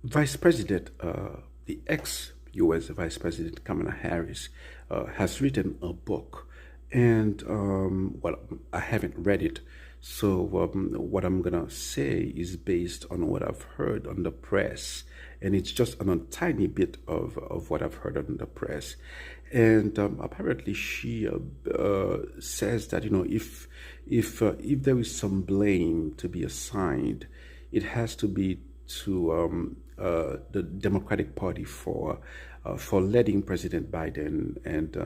Vice President, the ex-U.S. Vice President Kamala Harris, has written a book, and well, I haven't read it, so what I'm gonna say is based on what I've heard on the press, and it's just on a tiny bit of what I've heard on the press, and apparently she says that if there is some blame to be assigned, it has to be to the Democratic Party for letting President Biden and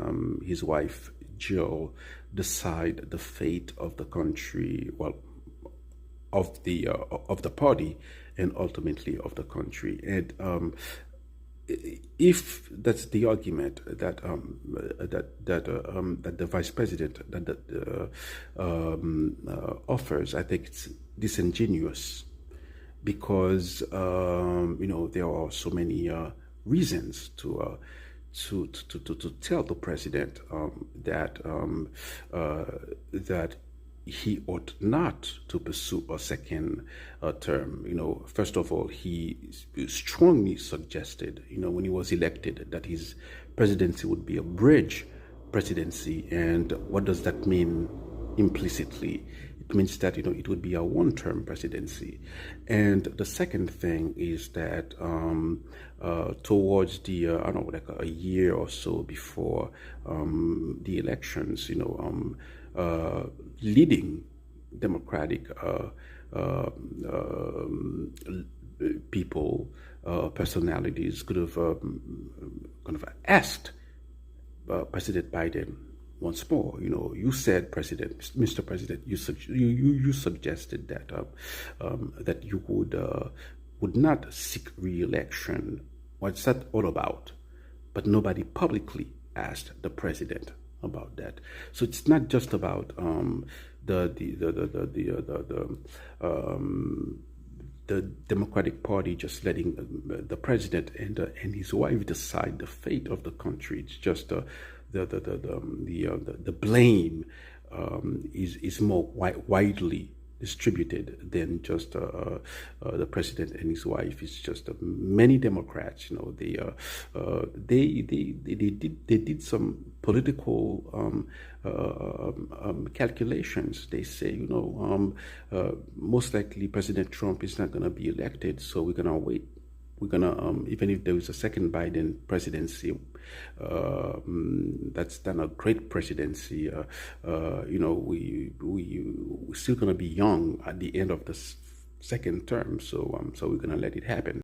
his wife Jill decide the fate of the country, well, of the party, and ultimately of the country. And if that's the argument that the vice president offers, I think it's disingenuous because there are so many reasons to tell the president that he ought not to pursue a second term. First of all, he strongly suggested, when he was elected, that his presidency would be a bridge presidency. And what does that mean implicitly? It means that it would be a one-term presidency. And the second thing is that towards the I don't know, like a year or so before the elections, leading Democratic people, personalities could have kind of asked President Biden once more. You said, Mr. President, you suggested that that you would not seek re-election. What's that all about? But nobody publicly asked the president about that. So it's not just about the Democratic Party just letting the president and his wife decide the fate of the country. It's just the blame is more widely distributed than just the president and his wife. It's just many Democrats. They did some political calculations. They say, most likely President Trump is not going to be elected, so we're going to wait. We're gonna even if there is a second Biden presidency, that's done a great presidency. We're still gonna be young at the end of the second term, so we're gonna let it happen.